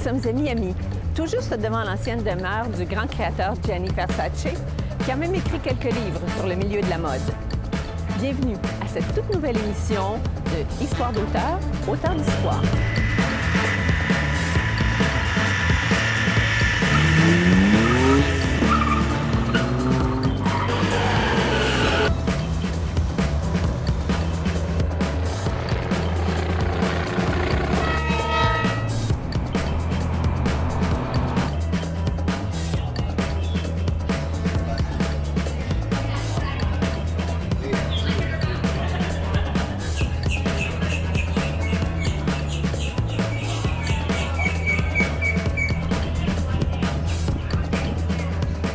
sommes à Miami, tout juste devant l'ancienne demeure du grand créateur Gianni Versace, qui a même écrit quelques livres sur le milieu de la mode. Bienvenue à cette toute nouvelle émission de Histoire d'auteur, auteur d'histoire.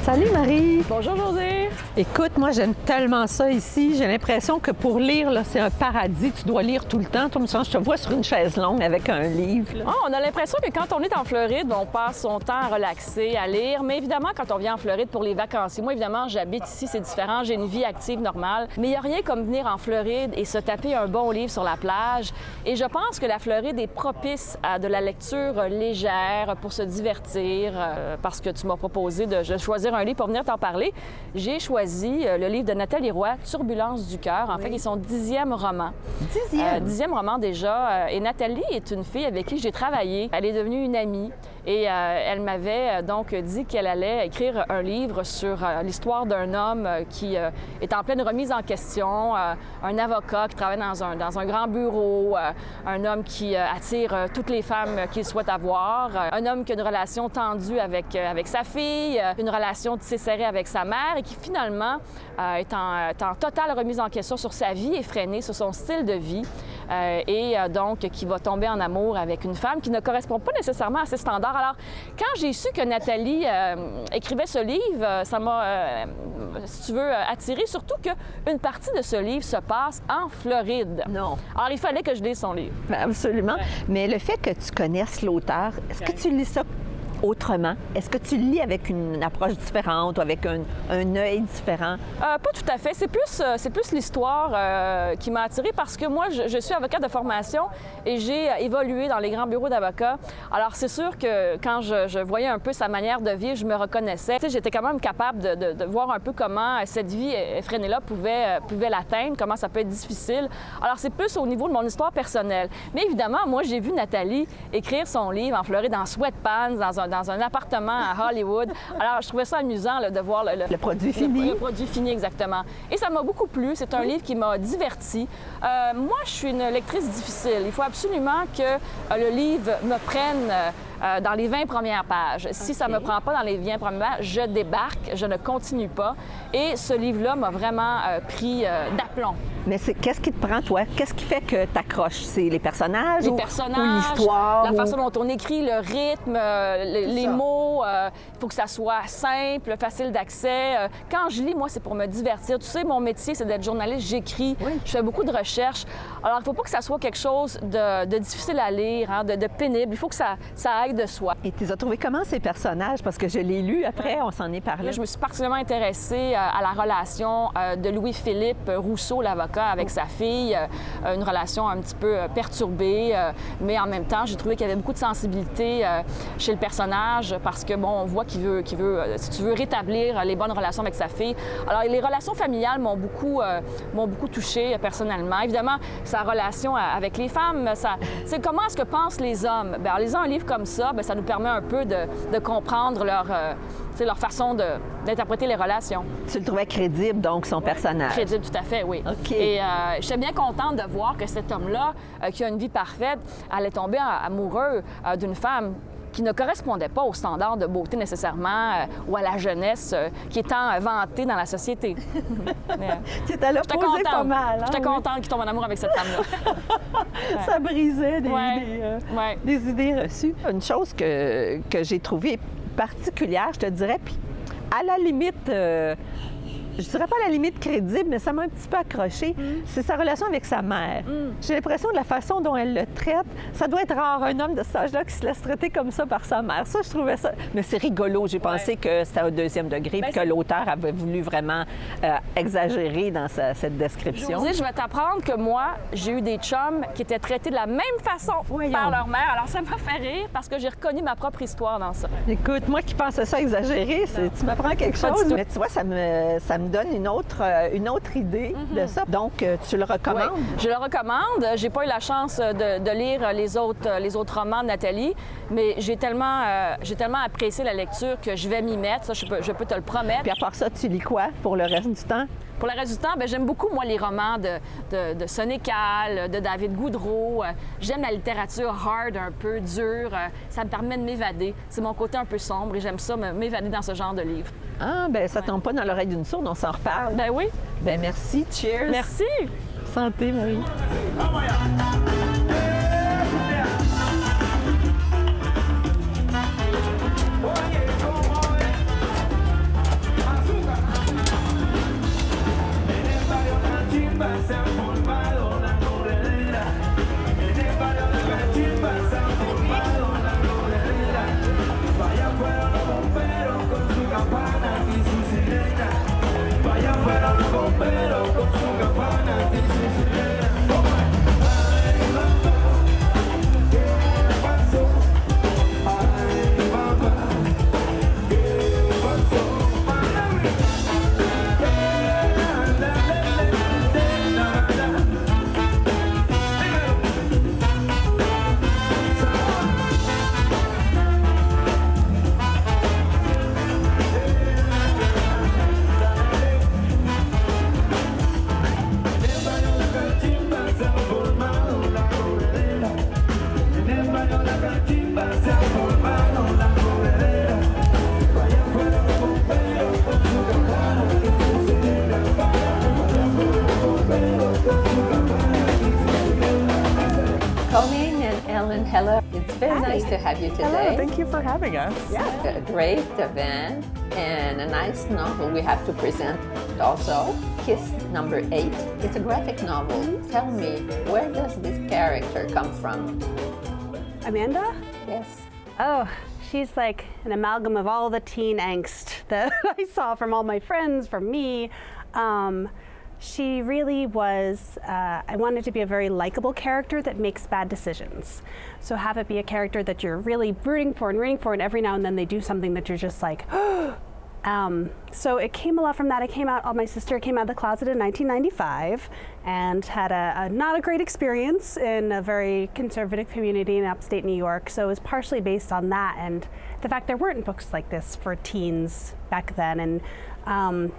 Salut Marie! Bonjour Josée! Écoute, moi j'aime tellement ça ici. J'ai l'impression que pour lire, là, c'est un paradis. Tu dois lire tout le temps. Toi, je te vois sur une chaise longue avec un livre. Oh, on a l'impression que quand on est en Floride, on passe son temps à relaxer, à lire. Mais évidemment, quand on vient en Floride pour les vacances, moi évidemment, j'habite ici, c'est différent. J'ai une vie active normale. Mais il n'y a rien comme venir en Floride et se taper un bon livre sur la plage. Et je pense que la Floride est propice à de la lecture légère pour se divertir. Parce que tu m'as proposé de choisir un livre pour venir t'en parler. J'ai choisi le livre de Nathalie Roy, Turbulence du cœur. En fait, il est son 10e roman. 10e roman déjà. Et Nathalie est une fille avec qui j'ai travaillé. Elle est devenue une amie. Et elle m'avait donc dit qu'elle allait écrire un livre sur l'histoire d'un homme qui est en pleine remise en question, un avocat qui travaille dans un grand bureau, un homme qui attire toutes les femmes qu'il souhaite avoir, un homme qui a une relation tendue avec sa fille, une relation tissée serrée avec sa mère et qui finalement est en totale remise en question sur sa vie effrénée, sur son style de vie. Et donc qui va tomber en amour avec une femme qui ne correspond pas nécessairement à ses standards. Alors, quand j'ai su que Nathalie écrivait ce livre, ça m'a, si tu veux, attiré, surtout qu'une partie de ce livre se passe en Floride. Non. Alors, il fallait que je lise son livre. Absolument. Ouais. Mais le fait que tu connaisses l'auteur, est-ce que tu lis ça autrement? Est-ce que tu le lis avec une approche différente ou avec un œil différent? Pas tout à fait. C'est plus l'histoire qui m'a attirée parce que moi, je suis avocate de formation et j'ai évolué dans les grands bureaux d'avocats. Alors, c'est sûr que quand je voyais un peu sa manière de vivre, je me reconnaissais. Tu sais, j'étais quand même capable de voir un peu comment cette vie effrénée-là pouvait l'atteindre, comment ça peut être difficile. Alors, c'est plus au niveau de mon histoire personnelle. Mais évidemment, moi, j'ai vu Nathalie écrire son livre en Floride en sweatpants, dans un appartement à Hollywood. Alors, je trouvais ça amusant là, de voir le produit fini. Le produit fini, exactement. Et ça m'a beaucoup plu. C'est un livre qui m'a divertie. Moi, je suis une lectrice difficile. Il faut absolument que le livre me prenne dans les 20 premières pages. Si ça ne me prend pas dans les 20 premières pages, je débarque, je ne continue pas. Et ce livre-là m'a vraiment pris d'aplomb. Mais qu'est-ce qui te prend, toi? Qu'est-ce qui fait que tu accroches? C'est les personnages? Ou l'histoire? La façon dont on écrit, le rythme, les mots. Il faut que ça soit simple, facile d'accès. Quand je lis, moi, c'est pour me divertir. Tu sais, mon métier, c'est d'être journaliste. J'écris, je fais beaucoup de recherches. Alors, il ne faut pas que ça soit quelque chose de difficile à lire, hein, de pénible. Il faut que ça aille de soi. Et tu les as trouvés comment, ces personnages? Parce que je l'ai lu après, on s'en est parlé. Là, je me suis particulièrement intéressée à la relation de Louis-Philippe Rousseau, l'avocat, avec sa fille. Une relation un petit peu perturbée, mais en même temps, j'ai trouvé qu'il y avait beaucoup de sensibilité chez le personnage parce que, bon, on voit qu'il veut, si tu veux, rétablir les bonnes relations avec sa fille. Alors, les relations familiales m'ont beaucoup touchée personnellement. Évidemment, sa relation avec les femmes, c'est comment est-ce que pensent les hommes? Bien, en lisant un livre comme ça, bien, ça nous permet un peu de comprendre leur façon d'interpréter les relations. Tu le trouvais crédible, donc, son personnage? Crédible, tout à fait, oui. OK. Et j'étais bien contente de voir que cet homme-là, qui a une vie parfaite, allait tomber amoureux d'une femme qui ne correspondait pas aux standards de beauté nécessairement ou à la jeunesse qui est tant vantée dans la société. Tu étais là posé pas mal. Hein? J'étais contente qu'il tombe en amour avec cette femme-là. Ça brisait des idées reçues. Une chose que j'ai trouvée particulière, je te dirais, puis à la limite je dirais pas à la limite crédible, mais ça m'a un petit peu accroché. C'est sa relation avec sa mère. J'ai l'impression de la façon dont elle le traite. Ça doit être rare, un homme de cet âge-là qui se laisse traiter comme ça par sa mère. Ça, je trouvais ça... Mais c'est rigolo. J'ai pensé que c'était au deuxième degré puis que l'auteur avait voulu vraiment exagérer dans cette description. Josée, je vais t'apprendre que moi, j'ai eu des chums qui étaient traités de la même façon par leur mère. Alors, ça m'a fait rire parce que j'ai reconnu ma propre histoire dans ça. Écoute, moi qui pensais ça exagéré, tu m'apprends quelque chose. Mais tu vois, ça me donne une autre idée de ça. Donc, tu le recommandes? Oui, je le recommande. J'ai pas eu la chance de lire les autres romans de Nathalie, mais j'ai tellement apprécié la lecture que je vais m'y mettre. Ça, je peux te le promettre. Puis à part ça, tu lis quoi pour le reste du temps? Pour le reste du temps, j'aime beaucoup, moi, les romans de Sénécal, de David Goudreau. J'aime la littérature hard, un peu dure. Ça me permet de m'évader. C'est mon côté un peu sombre et j'aime ça, m'évader dans ce genre de livre. Ah, ben ça tombe pas dans l'oreille d'une sourde, on s'en reparle. Ben oui. Ben merci, cheers. Merci. Santé, Marie. Colleen and Ellen, hello. It's very nice to have you today. Hello, thank you for having us. A great event and a nice novel we have to present also. Kiss number 8. It's a graphic novel. Tell me, where does this character come from? Amanda? Yes. Oh, she's like an amalgam of all the teen angst that I saw from all my friends, from me. She really was, I wanted to be a very likable character that makes bad decisions. So have it be a character that you're really rooting for, and every now and then they do something that you're just like, so it came a lot from that. My sister came out of the closet in 1995 and had a not a great experience in a very conservative community in upstate New York. So it was partially based on that and the fact there weren't books like this for teens back then. And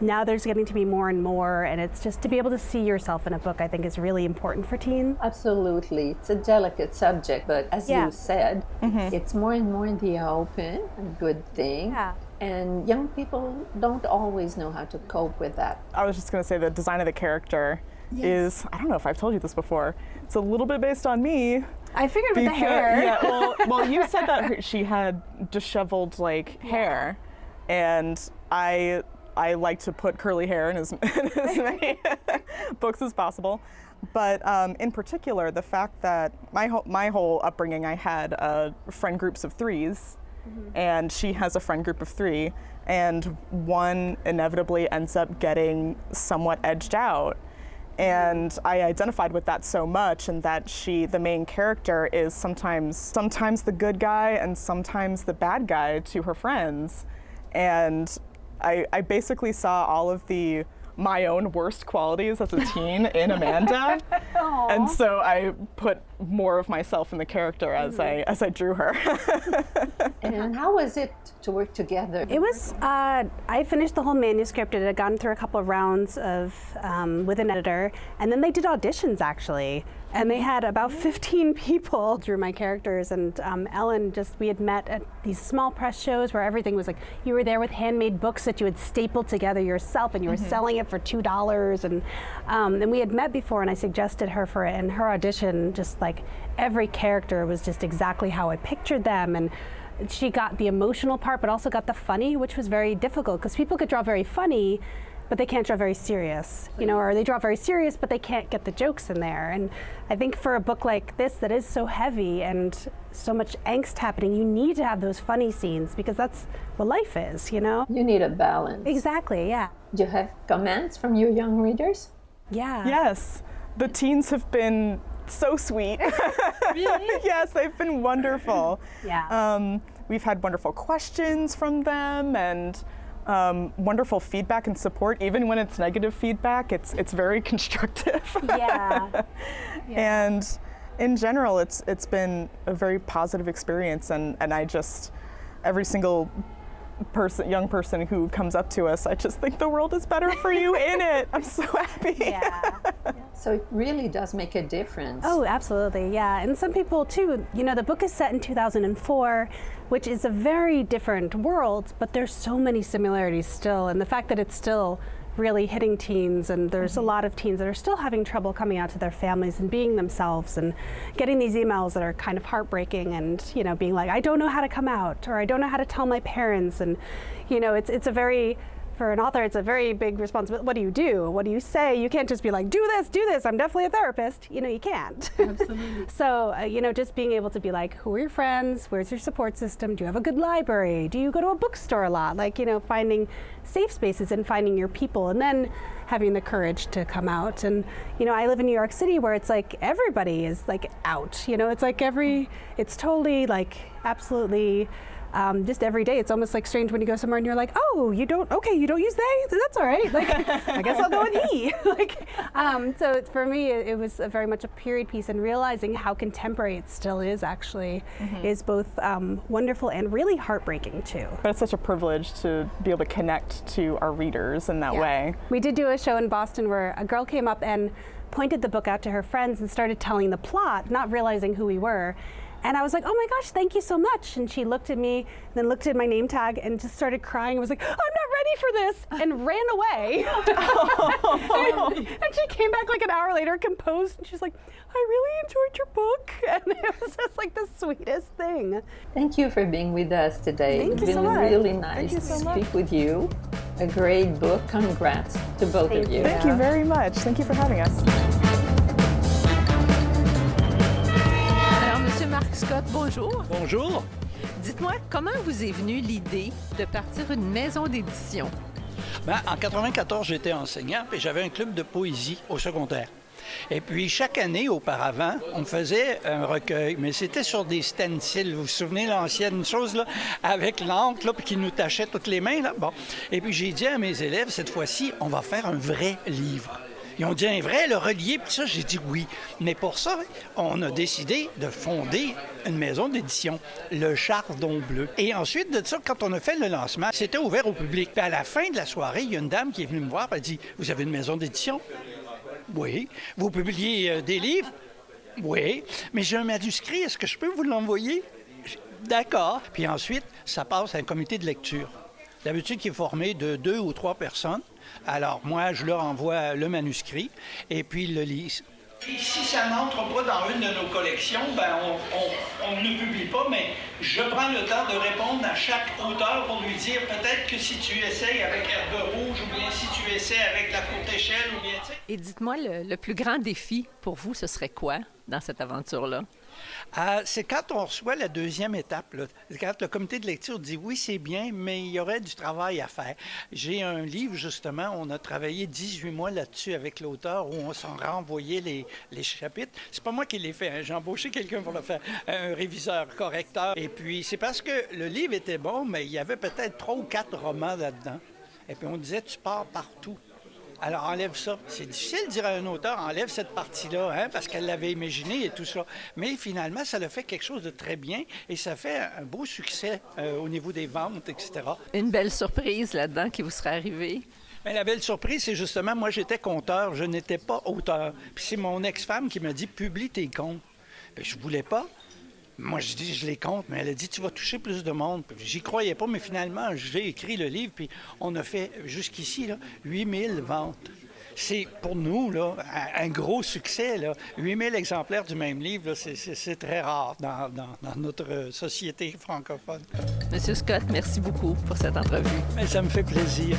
now there's getting to be more and more, and it's just to be able to see yourself in a book, I think, is really important for teens. Absolutely. It's a delicate subject, but as you said, it's more and more in the open, a good thing. Yeah. And young people don't always know how to cope with that. I was just going to say the design of the character is, I don't know if I've told you this before, it's a little bit based on me. I figured with the hair. Yeah, well, you said that she had disheveled hair, and I like to put curly hair in as many books as possible. But in particular, the fact that my whole upbringing, I had friend groups of 3s, and she has a friend group of 3, and one inevitably ends up getting somewhat edged out. And I identified with that so much, and that the main character, is sometimes the good guy and sometimes the bad guy to her friends. And I basically saw all of my own worst qualities as a teen in Amanda. And so I put more of myself in the character as I drew her. And how was it to work together? It was, I finished the whole manuscript. It had gone through a couple of rounds with an editor, and then they did auditions actually. And they had about 15 people drew my characters, and Ellen, we had met at these small press shows where everything was like, you were there with handmade books that you had stapled together yourself, and you were selling it for $2. And we had met before, and I suggested her for it, and her audition, just like every character was just exactly how I pictured them. And she got the emotional part, but also got the funny, which was very difficult, because people could draw very funny, but they can't draw very serious, you know, or they draw very serious, but they can't get the jokes in there. And I think for a book like this that is so heavy and so much angst happening, you need to have those funny scenes because that's what life is, you know? You need a balance. Exactly, yeah. Do you have comments from your young readers? Yeah. Yes, the teens have been so sweet. Really? Yes, they've been wonderful. Yeah. We've had wonderful questions from them and wonderful feedback and support. Even when it's negative feedback, it's very constructive. Yeah. And in general, it's been a very positive experience, and I just, every single young person who comes up to us, I just think the world is better for you in it. I'm so happy. Yeah. So it really does make a difference. Oh, absolutely, yeah. And some people too, you know, the book is set in 2004, which is a very different world, but there's so many similarities still. And the fact that it's still really hitting teens, and there's a lot of teens that are still having trouble coming out to their families and being themselves and getting these emails that are kind of heartbreaking and, you know, being like, I don't know how to come out, or I don't know how to tell my parents. And, you know, it's a very, for an author, it's a very big responsibility. What do you do? What do you say? You can't just be like, do this, I'm definitely a therapist. You know, you can't. Absolutely. So, you know, just being able to be like, who are your friends? Where's your support system? Do you have a good library? Do you go to a bookstore a lot? Like, you know, finding safe spaces and finding your people, and then having the courage to come out. And, you know, I live in New York City where it's like everybody is like out, you know, it's like it's totally like absolutely just every day. It's almost like strange when you go somewhere and you're like, oh, you don't use they? That's all right. Like, I guess I'll go with he. Like, so for me, it was very much a period piece, and realizing how contemporary it still is actually is both wonderful and really heartbreaking too. But it's such a privilege to be able to connect to our readers in that way. We did do a show in Boston where a girl came up and pointed the book out to her friends and started telling the plot, not realizing who we were. And I was like, oh my gosh, thank you so much. And she looked at me, and then looked at my name tag and just started crying. I was like, I'm not ready for this, and ran away. And she came back like an hour later, composed, and she's like, I really enjoyed your book. And it was just like the sweetest thing. Thank you for being with us today. Thank you It's so been much. really nice to speak with you. A great book. Congrats to both of you. Thank you very much. Thank you for having us. Alors, Monsieur Marc Scott, bonjour. Bonjour. Dites-moi, comment vous est venue l'idée de partir une maison d'édition? Ben, en 94, j'étais enseignant et j'avais un club de poésie au secondaire. Et puis, chaque année, auparavant, on faisait un recueil, mais c'était sur des stencils. Vous vous souvenez l'ancienne chose, là, avec l'encre, là, puis qui nous tachait toutes les mains, là? Bon. Et puis, j'ai dit à mes élèves, cette fois-ci, on va faire un vrai livre. Ils ont dit un vrai, le relier, puis ça, j'ai dit oui. Mais pour ça, on a décidé de fonder une maison d'édition, le Chardon Bleu. Et ensuite de ça, quand on a fait le lancement, c'était ouvert au public. Puis à la fin de la soirée, il y a une dame qui est venue me voir, elle a dit, vous avez une maison d'édition? Oui. Vous publiez des livres? Oui. Mais j'ai un manuscrit, est-ce que je peux vous l'envoyer? D'accord. Puis ensuite, ça passe à un comité de lecture. D'habitude, qui est formé de 2 ou 3 personnes. Alors, moi, je leur envoie le manuscrit et puis ils le lisent. Et si ça n'entre pas dans une de nos collections, ben on ne publie pas, mais je prends le temps de répondre à chaque auteur pour lui dire peut-être que si tu essayes avec Herbe Rouge ou bien si tu essaies avec La Courte Échelle ou bien... Et dites-moi, le plus grand défi pour vous, ce serait quoi dans cette aventure-là? C'est quand on reçoit la deuxième étape, là, quand le comité de lecture dit oui, c'est bien, mais il y aurait du travail à faire. J'ai un livre, justement, on a travaillé 18 mois là-dessus avec l'auteur, où on s'en renvoyait les chapitres. C'est pas moi qui l'ai fait, hein. J'ai embauché quelqu'un pour le faire, un réviseur, correcteur. Et puis, c'est parce que le livre était bon, mais il y avait peut-être 3 ou 4 romans là-dedans. Et puis, on disait, tu pars partout. Alors, enlève ça. C'est difficile de dire à un auteur, enlève cette partie-là, hein, parce qu'elle l'avait imaginé et tout ça. Mais finalement, ça le fait quelque chose de très bien et ça fait un beau succès au niveau des ventes, etc. Une belle surprise là-dedans qui vous serait arrivée? Bien, la belle surprise, c'est justement, moi, j'étais conteur, je n'étais pas auteur. Puis c'est mon ex-femme qui m'a dit, publie tes contes. Bien, je voulais pas. Moi, je dis, je les compte, mais elle a dit, tu vas toucher plus de monde. J'y croyais pas, mais finalement, j'ai écrit le livre, puis on a fait, jusqu'ici, là, 8000 ventes. C'est, pour nous, là, un gros succès, là. 8000 exemplaires du même livre, là, c'est très rare dans notre société francophone. Monsieur Scott, merci beaucoup pour cette entrevue. Mais ça me fait plaisir.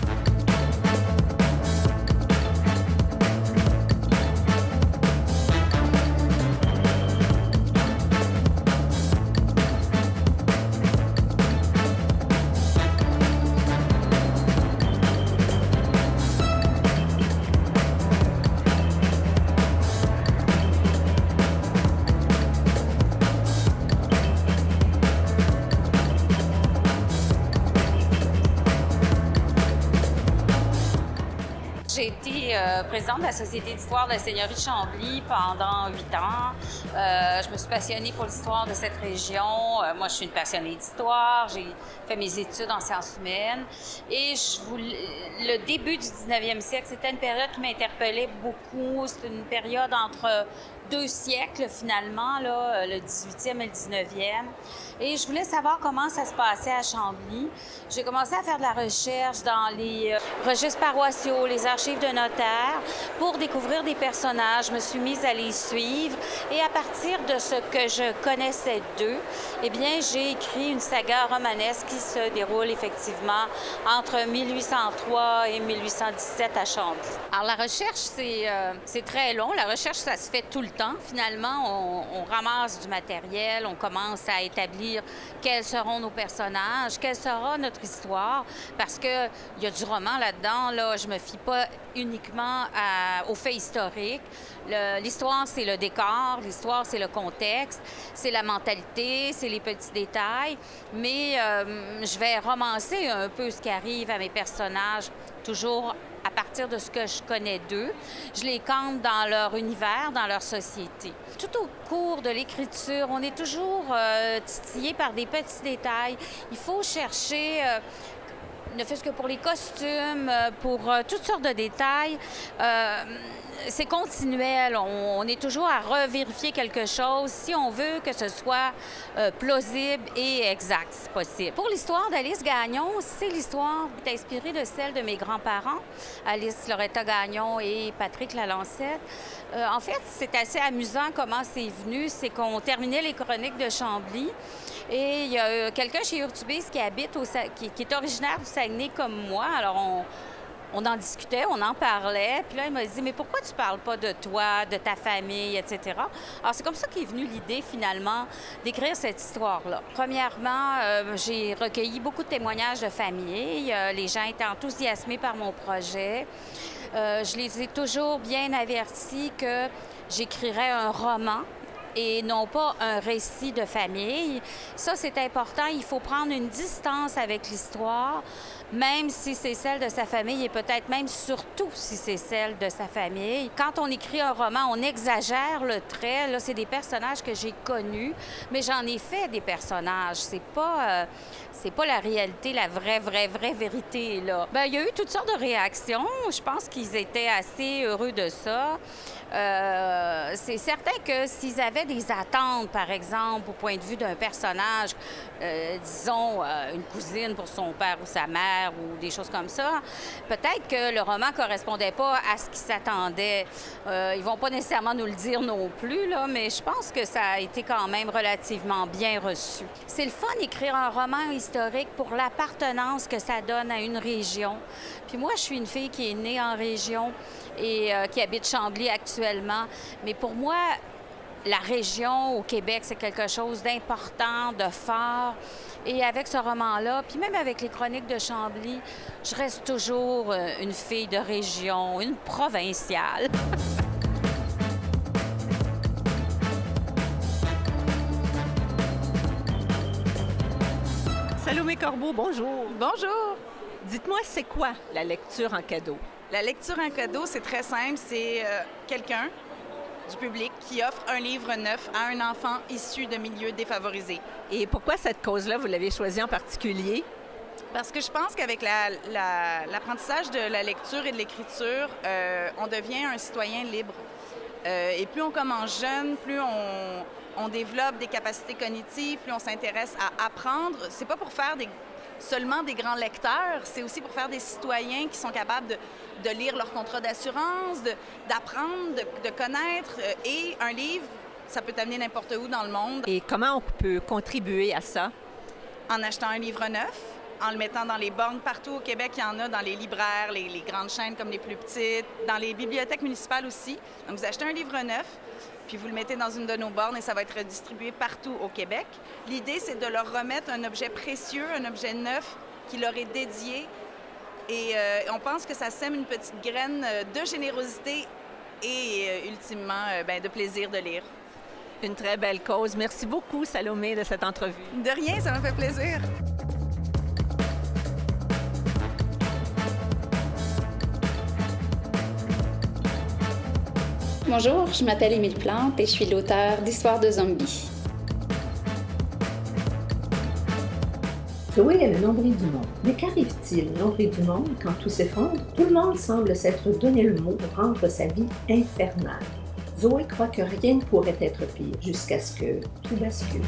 J'ai été présidente de la Société d'histoire de la Seigneurie de Chambly pendant 8 ans. Je me suis passionnée pour l'histoire de cette région. Moi, je suis une passionnée d'histoire. J'ai fait mes études en sciences humaines. Et le début du 19e siècle, c'était une période qui m'interpellait beaucoup. C'était une période entre 2 siècles, finalement, là, le 18e et le 19e. Et je voulais savoir comment ça se passait à Chambly. J'ai commencé à faire de la recherche dans les registres paroissiaux, les archives de notaires, pour découvrir des personnages. Je me suis mise à les suivre. Et à partir de ce que je connaissais d'eux, eh bien, j'ai écrit une saga romanesque qui se déroule effectivement entre 1803 et 1817 à Chambly. Alors, la recherche, c'est très long. La recherche, ça se fait tout le temps. Finalement, on ramasse du matériel, on commence à établir quels seront nos personnages, quelle sera notre histoire, parce qu'il y a du roman là-dedans. Là, je me fie pas uniquement aux faits historiques. L'histoire, c'est le décor, l'histoire, c'est le contexte, c'est la mentalité, c'est les petits détails, mais je vais romancer un peu ce qui arrive à mes personnages, toujours à partir de ce que je connais d'eux. Je les campe dans leur univers, dans leur société. Tout au cours de l'écriture, on est toujours titillé par des petits détails. Il faut chercher, ne fût-ce que pour les costumes, pour toutes sortes de détails. C'est continuel. On est toujours à revérifier quelque chose si on veut que ce soit plausible et exact, si possible. Pour l'histoire d'Alice Gagnon, c'est l'histoire qui est inspirée de celle de mes grands-parents, Alice Loretta Gagnon et Patrick Lalancette. En fait, c'est assez amusant comment c'est venu. C'est qu'on terminait les chroniques de Chambly et il y a quelqu'un chez Urtubise qui habite, qui est originaire du Saguenay comme moi. Alors, on en discutait, on en parlait. Puis là, il m'a dit, mais pourquoi tu parles pas de toi, de ta famille, etc. Alors, c'est comme ça qu'est venue l'idée, finalement, d'écrire cette histoire-là. Premièrement, j'ai recueilli beaucoup de témoignages de famille. Les gens étaient enthousiasmés par mon projet. Je les ai toujours bien avertis que j'écrirais un roman et non pas un récit de famille. Ça, c'est important. Il faut prendre une distance avec l'histoire, même si c'est celle de sa famille et peut-être même surtout si c'est celle de sa famille. Quand on écrit un roman, on exagère le trait. Là, c'est des personnages que j'ai connus, mais j'en ai fait des personnages. C'est pas la réalité, la vraie vérité, là. Bien, il y a eu toutes sortes de réactions. Je pense qu'ils étaient assez heureux de ça. C'est certain que s'ils avaient des attentes, par exemple, au point de vue d'un personnage, disons une cousine pour son père ou sa mère ou des choses comme ça, peut-être que le roman ne correspondait pas à ce qu'ils s'attendaient. Ils vont pas nécessairement nous le dire non plus, là, mais je pense que ça a été quand même relativement bien reçu. C'est le fun d'écrire un roman historique pour l'appartenance que ça donne à une région. Puis moi, je suis une fille qui est née en région et qui habite Chambly actuellement. Mais pour moi, la région au Québec, c'est quelque chose d'important, de fort. Et avec ce roman-là, puis même avec les chroniques de Chambly, je reste toujours une fille de région, une provinciale. Salomé Corbeau, bonjour. Bonjour. Dites-moi, c'est quoi la lecture en cadeau? La lecture en cadeau, c'est très simple. C'est quelqu'un du public qui offre un livre neuf à un enfant issu de milieux défavorisés. Et pourquoi cette cause-là, vous l'avez choisie en particulier? Parce que je pense qu'avec l'apprentissage de la lecture et de l'écriture, on devient un citoyen libre. Et plus on commence jeune, plus on développe des capacités cognitives, plus on s'intéresse à apprendre. C'est pas pour faire seulement des grands lecteurs, c'est aussi pour faire des citoyens qui sont capables de lire leur contrat d'assurance, d'apprendre, de connaître. Et un livre, ça peut t'amener n'importe où dans le monde. Et comment on peut contribuer à ça? En achetant un livre neuf, en le mettant dans les bornes partout au Québec. Il y en a dans les libraires, les grandes chaînes comme les plus petites, dans les bibliothèques municipales aussi. Donc, vous achetez un livre neuf, puis vous le mettez dans une de nos bornes et ça va être distribué partout au Québec. L'idée, c'est de leur remettre un objet précieux, un objet neuf qui leur est dédié. Et on pense que ça sème une petite graine de générosité et ultimement de plaisir de lire. Une très belle cause. Merci beaucoup, Salomé, de cette entrevue. De rien, ça m'a fait plaisir. Bonjour, je m'appelle Émile Plante et je suis l'auteure d'Histoire de zombies. Zoé est le nombril du monde. Mais qu'arrive-t-il, nombril du monde, quand tout s'effondre? Tout le monde semble s'être donné le mot pour rendre sa vie infernale. Zoé croit que rien ne pourrait être pire jusqu'à ce que tout bascule.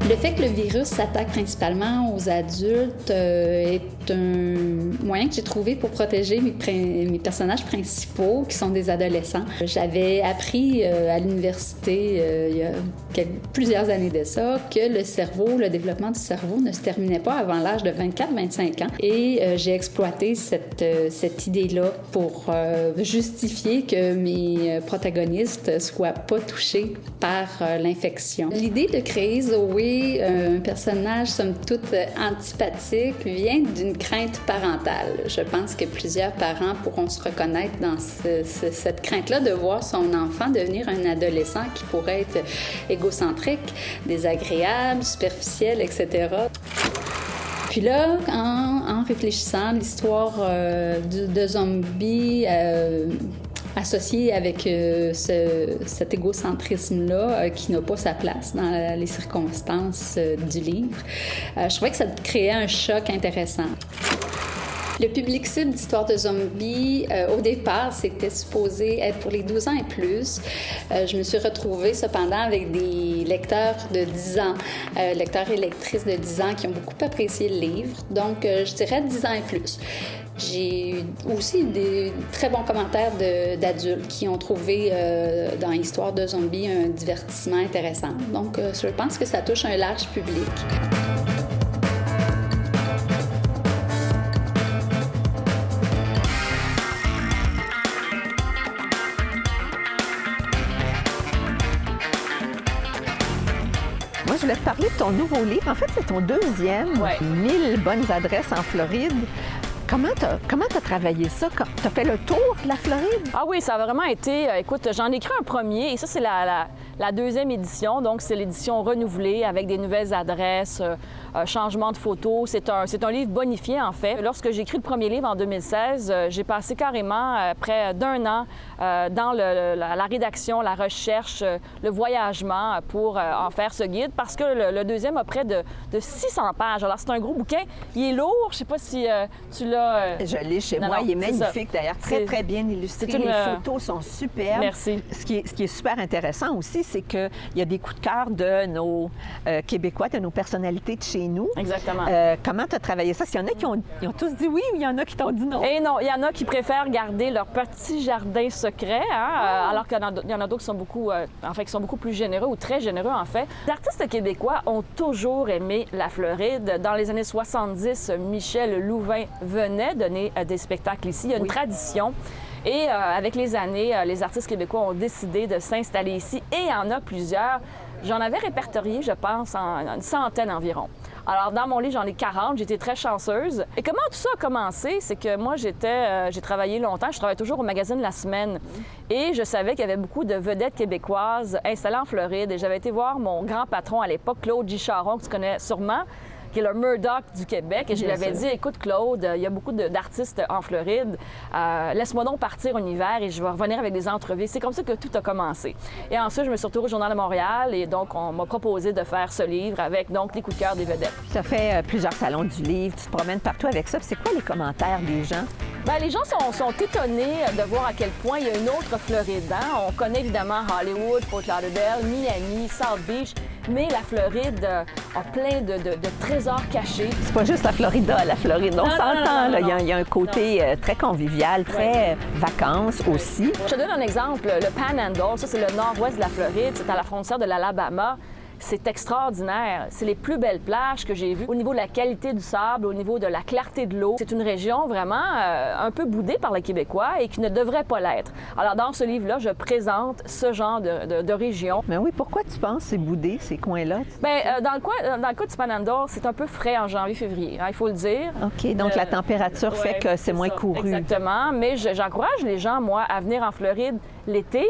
Le fait que le virus s'attaque principalement aux adultes est un moyen que j'ai trouvé pour protéger mes personnages principaux, qui sont des adolescents. J'avais appris à l'université il y a plusieurs années de ça que le développement du cerveau ne se terminait pas avant l'âge de 24-25 ans. Et j'ai exploité cette idée-là pour justifier que mes protagonistes soient pas touchés par l'infection. L'idée de créer Zoé, un personnage somme toute antipathique, vient d'une crainte parentale. Je pense que plusieurs parents pourront se reconnaître dans cette crainte-là de voir son enfant devenir un adolescent qui pourrait être égocentrique, désagréable, superficiel, etc. Puis là, en réfléchissant à l'histoire de zombies associé avec cet égocentrisme-là qui n'a pas sa place dans les circonstances du livre, je trouvais que ça créait un choc intéressant. Le public cible d'Histoire de zombies, au départ, c'était supposé être pour les 12 ans et plus. Je me suis retrouvée cependant avec des lecteurs de 10 ans, lecteurs et lectrices de 10 ans qui ont beaucoup apprécié le livre. Donc, je dirais 10 ans et plus. J'ai eu aussi des très bons commentaires d'adultes qui ont trouvé dans Histoire de zombies un divertissement intéressant. Donc, je pense que ça touche un large public. Moi, je voulais te parler de ton nouveau livre. En fait, c'est ton deuxième, 1000 bonnes adresses en Floride. Comment t'as travaillé ça? T'as fait le tour de la Floride? Ah oui, ça a vraiment été... écoute, j'en ai écrit un premier et ça, c'est la deuxième édition. Donc, c'est l'édition renouvelée avec des nouvelles adresses, changement de photos. C'est un livre bonifié, en fait. Lorsque j'ai écrit le premier livre en 2016, j'ai passé carrément près d'un an dans la rédaction, la recherche, le voyagement pour en faire ce guide parce que le deuxième a près de 600 pages. Alors, c'est un gros bouquin. Il est lourd. Je sais pas si tu l'as... Je l'ai chez moi. Il est magnifique, d'ailleurs. Très, très bien illustré. Les photos sont superbes. Merci. Ce qui est super intéressant aussi, c'est qu'il y a des coups de cœur de nos Québécois, de nos personnalités de chez nous. Exactement. Comment tu as travaillé ça? S'il y en a qui ont tous dit oui ou il y en a qui t'ont dit non? Et non, il y en a qui préfèrent garder leur petit jardin secret, alors qu'il y en a d'autres qui sont beaucoup plus généreux ou très généreux, en fait. Les artistes québécois ont toujours aimé la Floride. Dans les années 70, Michel Louvain venait donner des spectacles ici. Il y a une tradition. Et avec les années, les artistes québécois ont décidé de s'installer ici. Et il y en a plusieurs. J'en avais répertorié, je pense, une centaine environ. Alors, dans mon livre, j'en ai 40. J'étais très chanceuse. Et comment tout ça a commencé? C'est que moi, j'ai travaillé longtemps. Je travaillais toujours au magazine La Semaine. Et je savais qu'il y avait beaucoup de vedettes québécoises installées en Floride. Et j'avais été voir mon grand patron à l'époque, Claude Gicharon, que tu connais sûrement, qui est le Murdoch du Québec. Et je lui avais dit, écoute, Claude, il y a beaucoup d'artistes en Floride. Laisse-moi donc partir un hiver et je vais revenir avec des entrevues. C'est comme ça que tout a commencé. Et ensuite, je me suis retrouvée au Journal de Montréal et donc, on m'a proposé de faire ce livre avec donc les coups de cœur des vedettes. Tu as fait plusieurs salons du livre, tu te promènes partout avec ça. Puis c'est quoi les commentaires des gens? Bien, les gens sont étonnés de voir à quel point il y a une autre Floride. On connaît évidemment Hollywood, Fort Lauderdale, Miami, South Beach, mais la Floride a plein de trésors cachés. C'est pas juste la Floride. On s'entend, là. Il y a un côté très convivial, très vacances aussi. Je te donne un exemple. Le Panhandle, ça, c'est le nord-ouest de la Floride. C'est à la frontière de l'Alabama. C'est extraordinaire. C'est les plus belles plages que j'ai vues au niveau de la qualité du sable, au niveau de la clarté de l'eau. C'est une région vraiment un peu boudée par les Québécois et qui ne devrait pas l'être. Alors, dans ce livre-là, je présente ce genre de région. Mais oui, pourquoi tu penses que c'est boudé, ces coins-là? Bien, dans le cas du Panhandle, c'est un peu frais en janvier-février, il faut le dire. OK, donc la température fait que c'est moins couru. Exactement, mais j'encourage les gens, moi, à venir en Floride l'été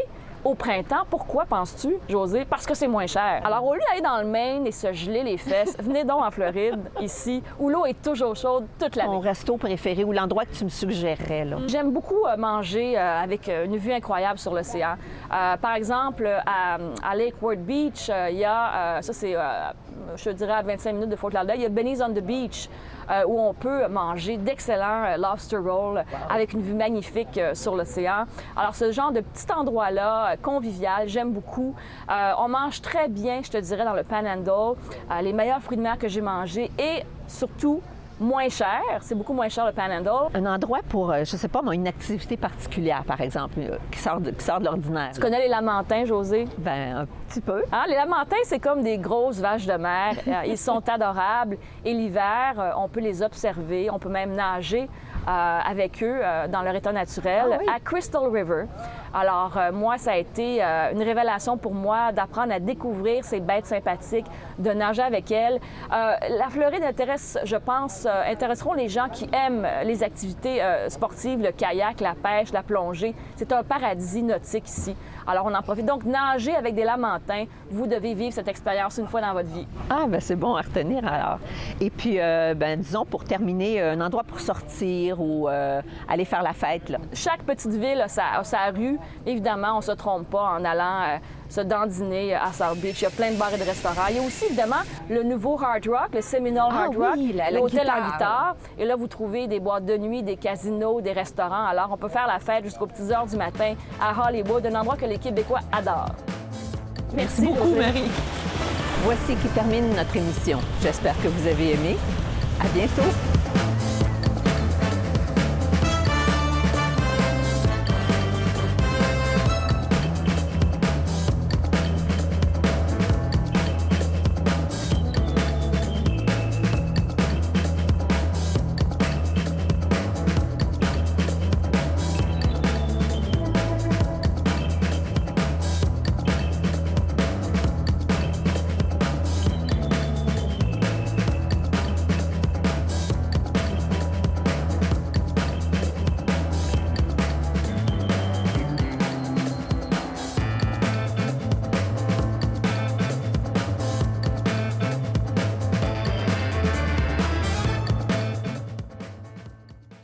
au printemps. Pourquoi, penses-tu, Josée? Parce que c'est moins cher. Alors, au lieu d'aller dans le Maine et se geler les fesses, venez donc en Floride, ici, où l'eau est toujours chaude toute l'année. Ton resto préféré ou l'endroit que tu me suggérerais, là? J'aime beaucoup manger avec une vue incroyable sur l'océan. Par exemple, à Lake Worth Beach, il y a, ça c'est, je dirais, à 25 minutes de Fort Lauderdale, il y a Benny's on the Beach, où on peut manger d'excellents lobster rolls avec une vue magnifique sur l'océan. Alors, ce genre de petit endroit-là, convivial, j'aime beaucoup. On mange très bien, je te dirais, dans le Panhandle, les meilleurs fruits de mer que j'ai mangés et surtout, moins cher. C'est beaucoup moins cher le Panhandle. Un endroit pour, je sais pas, moi, une activité particulière, par exemple, qui sort de l'ordinaire. Tu connais les Lamentins, Josée? Ben, un petit peu. Hein? Les Lamentins, c'est comme des grosses vaches de mer. Ils sont adorables. Et l'hiver, on peut les observer. On peut même nager avec eux dans leur état naturel à Crystal River. Alors, moi, ça a été une révélation pour moi d'apprendre à découvrir ces bêtes sympathiques, de nager avec elles. La Floride intéresse, je pense, intéresseront les gens qui aiment les activités sportives, le kayak, la pêche, la plongée. C'est un paradis nautique ici. Alors, on en profite. Donc, nager avec des lamentins, vous devez vivre cette expérience une fois dans votre vie. Ah, bien, c'est bon à retenir, alors. Et puis, ben, disons, pour terminer, un endroit pour sortir ou aller faire la fête, là. Chaque petite ville a sa rue. Évidemment, on ne se trompe pas en allant se dandiner à South Beach. Il y a plein de bars et de restaurants. Il y a aussi, évidemment, le nouveau Hard Rock, le Seminole Hard Rock, l'hôtel en guitare. Et là, vous trouvez des boîtes de nuit, des casinos, des restaurants. Alors, on peut faire la fête jusqu'aux petites heures du matin à Hollywood, un endroit que les Québécois adorent. Merci beaucoup, Marie. Voici qui termine notre émission. J'espère que vous avez aimé. À bientôt.